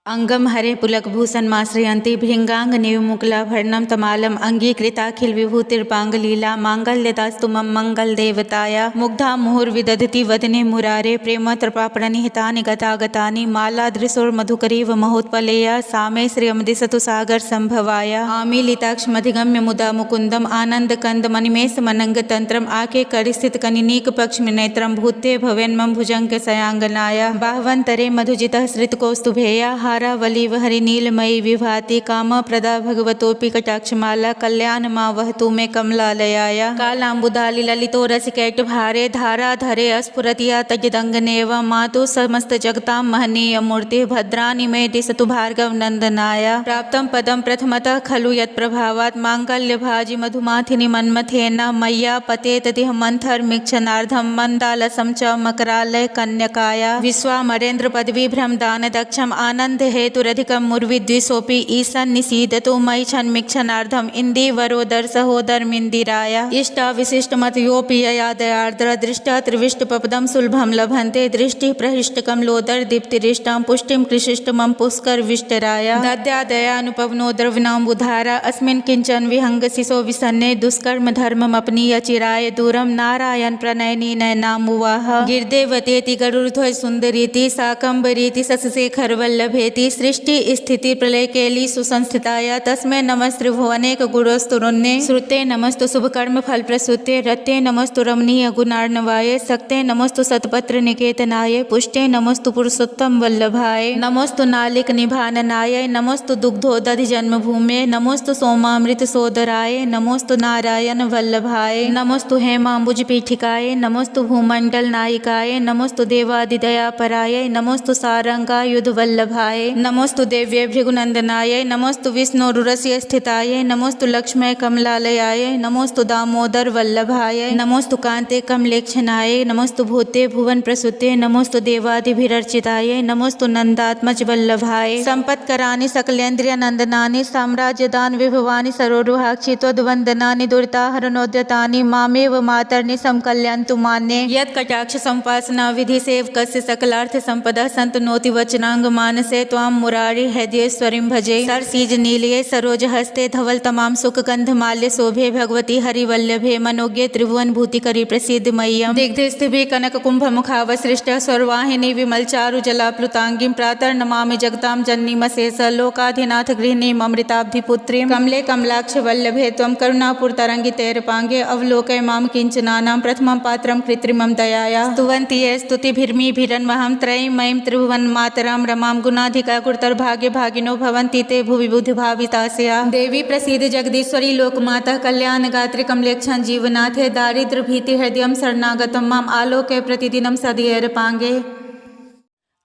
अंगम हरे पुलकभूषणमाश्रयन्ति भृङ्गाङ्गनिविमुकुलाभरणं तमालम् अङ्गीकृताखिल विभूतिर्पाङ्गलीला माङ्गल्यदास्तु मम मङ्गलदेवताय मुग्धा मुहुर्विदधति वदने मुरारे प्रेम तृपाप्रणिहितानि गतागतानि मालादृशोर्मधुकरीव महोत्पलेया सा मे श्रियमदिशतु सागरसम्भवाय आमीलिताक्षमधिगम्य मुदा मुकुन्दम् आनन्दकन्दमनिमेषमनङ्गतन्त्रम् आके करिस्थितकनिनीकपक्ष्मनेत्रं भूते भवेन्मम भुजङ्गशयाङ्गनाय बाह्वन्तरे मधुजितः श्रितकौस्तुभेया हारावलीव हरिनीलमयी विभाति कामप्रदा भगवतोऽपि कटाक्षमाला कल्याणमा वहतु मे कमलालयाय कालाम्बुदालिललितो रसिकैटभारे धाराधरे अस्फुरतिया तजदङ्गनेव मातु समस्तजगतां महनीयमूर्तिः भद्राणि मे दिशतु भार्गवनन्दनाय प्राप्तं पदं प्रथमतः खलु यत्प्रभावात् माङ्गल्यभाजि मधुमाथिनि मन्मथेन मय्या पतेतदिह मन्थरमीक्षणार्धं मन्दालसं च मकरालय कन्यकाय विश्वामरेन्द्रपदवीभ्रमदानदक्षम् आनन्दहेतुरधिकं मुर्विद्विषोऽपि ईशन्निषीदतु मयि क्षणमीक्षणार्धम् इन्दीवरोदरसहोदरमिन्दिराय इष्टाविशिष्टमतयोऽपि यया दयार्द्र दृष्टा त्रिविष्टपदं सुलभं लभन्ते दृष्टिः प्रहिष्टकमलोदरदीप्तिरिष्टां पुष्टिं कृशिष्टमं पुष्करविष्टराय दद्यादयानुपवनोदरविनाम्बुधारा अस्मिन् किञ्चन विहङ्गशिशो विसन्ने दुष्कर्मधर्ममपनीय चिराय दूरं नारायण प्रणयनी नयनामुवाह गिरिदेवतेति गरुड़ध्वज सुन्दरीति शाकम्भरीति शशिशेखरवल्लभेति सृष्टि स्थिति प्रलय केली सुसंस्थिताय तस्मै नमस्त्रिभुवनेक गुरोस्तुरुन्ने श्रुते नमस्तु शुभकर्म फलप्रसूते रते नमस्तु रमणीय गुणार्णवाय सक्ते नमस्तु सतपत्र निकेतनाय पुष्टे नमस्तु पुरुषोत्तम वल्लभाय नमस्तु नालिक निभाननाय नमस्तु दुग्धोदधि जन्मभूमे नमस्तु सोमामृत सोदराय नमस्तु नारायण वल्लभाय नमस्तु हेमाम्बुज पीठिकाय नमस्तु भूमंडल नायिकाय नमस्तु देवादिदयापराय नमस्तु सारंगायुध वल्लभाय नमस्तु देव्ये भृगुनंदनाय नमस्तु विष्णुरुरस्य स्थिताय नमस्तु लक्ष्मय कमलालयाय नमस्तु दामोदर वल्लभाय नमस्तु कांते कमलेक्षणाय नमस्तु भूते भुवन प्रसूते नमस्तु देवादिभिरर्चिताय नमस्तु नंदात्मज वल्लभाय संपत्कराणि सकलेन्द्रियनंदनानि साम्राज्यदान विभवानि सरोरुहाक्षि त्वद्वन्दनानि दुरिताहरणोद्यतानि मामेव मातर्नि समकल्यन्तु मान्ये यत्कटाक्ष संपासना विधि सेवकस्य सकलार्थ संपदा संतनोति वचनांग मानसे त्वां मुरारी हृदयेश्वरीं भजे सरसीज नीलये सरोजहस्ते धवल तमाम सुख गंधमाल्य शोभे भगवती हरिवल्लभे मनोज्ञे त्रिभुवन भूतिकरी प्रसिद्ध मह्यम दिग्धस्थिभि कनक कुंभ मुखावसृष्ट स्वर्वाहिनी विमल चारु जलाप्लुतांगीं प्रातः नमामि जगतां जननीमशेष लोकाधिनाथ गृहिणीं अमृताब्धिपुत्रीं कमले कमलाक्ष वल्लभे त्वं करुणापूर्तरङ्गितैरपाङ्गे अवलोकय मां किञ्चनानां प्रथमं पात्रं कृत्रिमं दयाया स्तुवन्ति ये स्तुतिभिर्मिभिरन्वहं त्रयीमयीं त्रिभुवन मातरं रमां गुणाधिका गुरुतरभाग्य भागिनो भवन्ति ते भुवि बुद्धिभावितास्या देवी प्रसीद जगदीश्वरी लोकमाता कल्याणगात्री कमलेक्षण जीवनाथे दारिद्र्य भीति हृदयं शरणागतं माम् आलोकय प्रतिदिनं सदयैरपाङ्गे।